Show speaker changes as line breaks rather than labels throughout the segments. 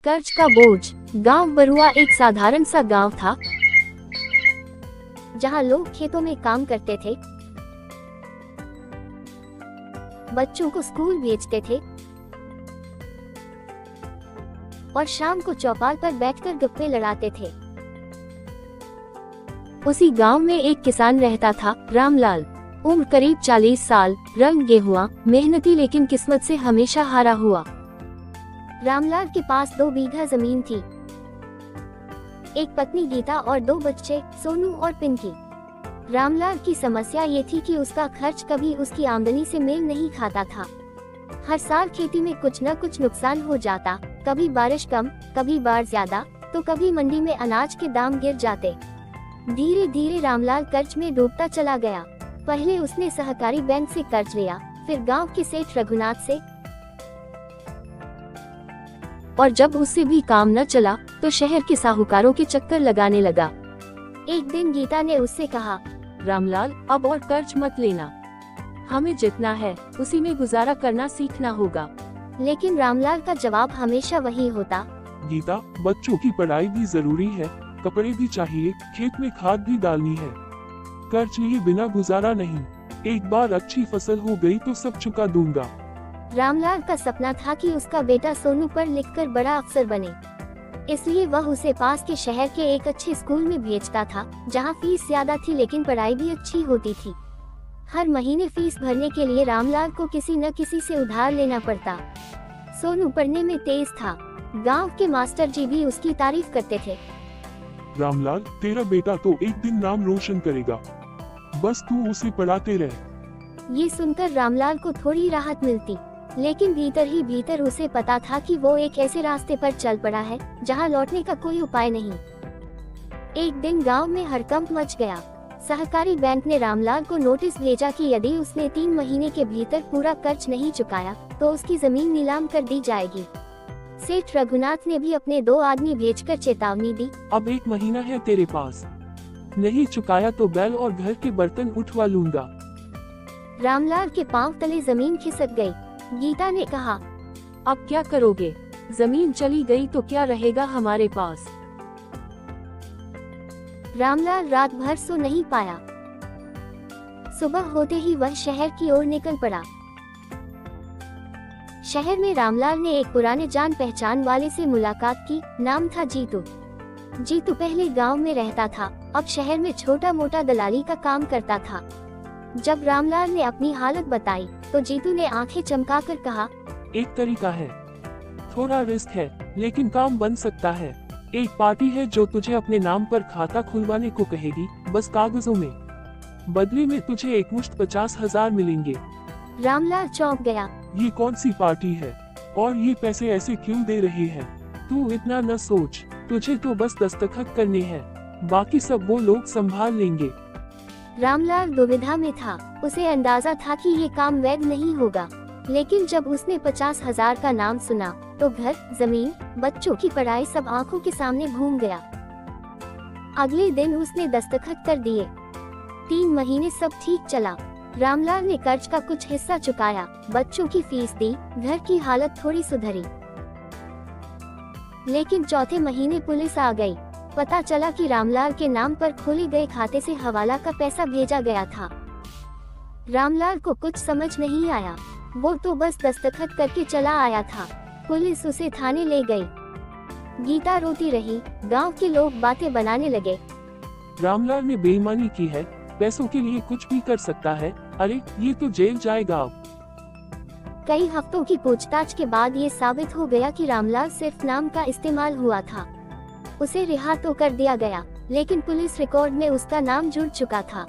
कर्ज का बोझ। गांव बरुआ एक साधारण सा गांव था, जहां लोग खेतों में काम करते थे, बच्चों को स्कूल भेजते थे और शाम को चौपाल पर बैठकर गप्पे लड़ाते थे। उसी गांव में एक किसान रहता था, रामलाल। उम्र करीब 40 साल, रंग गेहुआ, मेहनती लेकिन किस्मत से हमेशा हारा हुआ। रामलाल के पास 2 बीघा जमीन थी, एक पत्नी गीता और 2 बच्चे, सोनू और पिंकी। रामलाल की समस्या ये थी कि उसका खर्च कभी उसकी आमदनी से मेल नहीं खाता था। हर साल खेती में कुछ न कुछ नुकसान हो जाता, कभी बारिश कम, कभी बाढ़ ज्यादा, तो कभी मंडी में अनाज के दाम गिर जाते। धीरे धीरे रामलाल कर्ज में डूबता चला गया। पहले उसने सहकारी बैंक से कर्ज लिया, फिर गांव के सेठ रघुनाथ से, और जब उससे भी काम न चला तो शहर के साहूकारों के चक्कर लगाने लगा। एक दिन गीता ने उससे कहा, रामलाल, अब और कर्ज मत लेना, हमें जितना है उसी में गुजारा करना सीखना होगा। लेकिन रामलाल का जवाब हमेशा वही होता,
गीता, बच्चों की पढ़ाई भी जरूरी है, कपड़े भी चाहिए, खेत में खाद भी डालनी है, कर्ज लिए बिना गुजारा नहीं। एक बार अच्छी फसल हो गई तो सब चुका दूंगा।
रामलाल का सपना था कि उसका बेटा सोनू पढ़ लिखकर बड़ा अफसर बने, इसलिए वह उसे पास के शहर के एक अच्छे स्कूल में भेजता था, जहां फीस ज्यादा थी लेकिन पढ़ाई भी अच्छी होती थी। हर महीने फीस भरने के लिए रामलाल को किसी न किसी से उधार लेना पड़ता। सोनू पढ़ने में तेज था, गांव के मास्टर जी भी उसकी तारीफ करते थे।
रामलाल, तेरा बेटा तो एक दिन नाम रोशन करेगा, बस तू उसे पढ़ाते रह।
ये सुनकर रामलाल को थोड़ी राहत मिलती, लेकिन भीतर ही भीतर उसे पता था कि वो एक ऐसे रास्ते पर चल पड़ा है जहां लौटने का कोई उपाय नहीं। एक दिन गांव में हड़कंप मच गया। सहकारी बैंक ने रामलाल को नोटिस भेजा कि यदि उसने 3 महीने के भीतर पूरा कर्ज नहीं चुकाया तो उसकी जमीन नीलाम कर दी जाएगी। सेठ रघुनाथ ने भी अपने 2 आदमी भेजकर चेतावनी दी,
अब 1 महीना है तेरे पास, नहीं चुकाया तो बैल और घर के बर्तन उठवा लूंगा।
रामलाल के पांव तले जमीन खिसक गई। गीता ने कहा, अब क्या करोगे, जमीन चली गई तो क्या रहेगा हमारे पास। रामलाल रात भर सो नहीं पाया। सुबह होते ही वह शहर की ओर निकल पड़ा। शहर में रामलाल ने एक पुराने जान पहचान वाले से मुलाकात की। नाम था जीतू। जीतू पहले गांव में रहता था, अब शहर में छोटा मोटा दलाली का काम करता था। जब रामलाल ने अपनी हालत बताई तो जीतू ने आंखें चमकाकर कहा,
एक तरीका है, थोड़ा रिस्क है लेकिन काम बन सकता है। एक पार्टी है जो तुझे अपने नाम पर खाता खुलवाने को कहेगी, बस कागजों में। बदले में तुझे एकमुश्त 50,000 मिलेंगे।
रामलाल चौंक गया।
ये कौन सी पार्टी है और ये पैसे ऐसे क्यों दे रहे हैं? तू इतना न सोच, तुझे तो बस दस्तखत करने हैं, बाकी सब वो लोग संभाल लेंगे।
रामलाल दुविधा में था। उसे अंदाजा था कि ये काम वैध नहीं होगा, लेकिन जब उसने 50,000 का नाम सुना तो घर, जमीन, बच्चों की पढ़ाई सब आंखों के सामने घूम गया। अगले दिन उसने दस्तखत कर दिए। 3 महीने सब ठीक चला। रामलाल ने कर्ज का कुछ हिस्सा चुकाया, बच्चों की फीस दी, घर की हालत थोड़ी सुधरी। लेकिन चौथे महीने पुलिस आ गई। पता चला कि रामलाल के नाम पर खोले गए खाते से हवाला का पैसा भेजा गया था। रामलाल को कुछ समझ नहीं आया, वो तो बस दस्तखत करके चला आया था। पुलिस उसे थाने ले गई। गीता रोती रही। गांव के लोग बातें बनाने लगे,
रामलाल ने बेईमानी की है, पैसों के लिए कुछ भी कर सकता है, अरे ये तो जेल जाएगा अब।
कई हफ्तों की पूछताछ के बाद ये साबित हो गया कि रामलाल सिर्फ नाम का इस्तेमाल हुआ था। उसे रिहा तो कर दिया गया, लेकिन पुलिस रिकॉर्ड में उसका नाम जुड़ चुका था।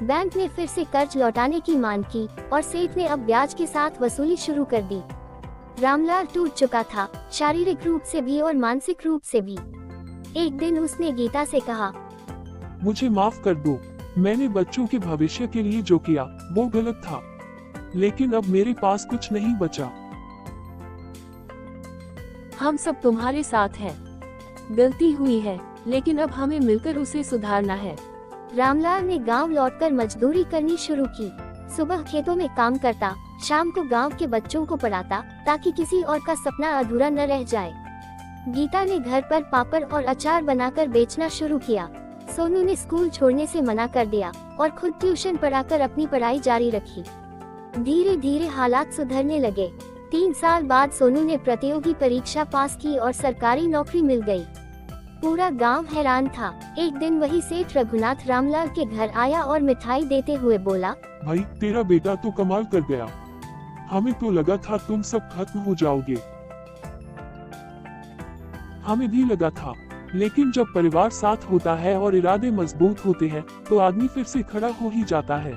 बैंक ने फिर से कर्ज लौटाने की मांग की और सेठ ने अब ब्याज के साथ वसूली शुरू कर दी। रामलाल टूट चुका था, शारीरिक रूप से भी और मानसिक रूप से भी। एक दिन उसने गीता से कहा,
मुझे माफ कर दो, मैंने बच्चों के भविष्य के लिए जो किया वो गलत था, लेकिन अब मेरे पास कुछ नहीं बचा।
हम सब तुम्हारे साथ हैं। गलती हुई है, लेकिन अब हमें मिलकर उसे सुधारना है। रामलाल ने गांव लौटकर मजदूरी करनी शुरू की। सुबह खेतों में काम करता, शाम को गांव के बच्चों को पढ़ाता, ताकि किसी और का सपना अधूरा न रह जाए। गीता ने घर पर पापड़ और अचार बनाकर बेचना शुरू किया। सोनू ने स्कूल छोड़ने से मना कर दिया और खुद ट्यूशन पढ़ाकर अपनी पढ़ाई जारी रखी। धीरे धीरे हालात सुधरने लगे। 3 साल बाद सोनू ने प्रतियोगी परीक्षा पास की और सरकारी नौकरी मिल गई। पूरा गांव हैरान था। एक दिन वही सेठ रघुनाथ रामलाल के घर आया और मिठाई देते हुए बोला,
भाई तेरा बेटा तो कमाल कर गया। हमें तो लगा था तुम सब खत्म हो जाओगे। हमें भी लगा था, लेकिन जब परिवार साथ होता है और इरादे मजबूत होते हैं तो आदमी फिर से खड़ा हो ही जाता है।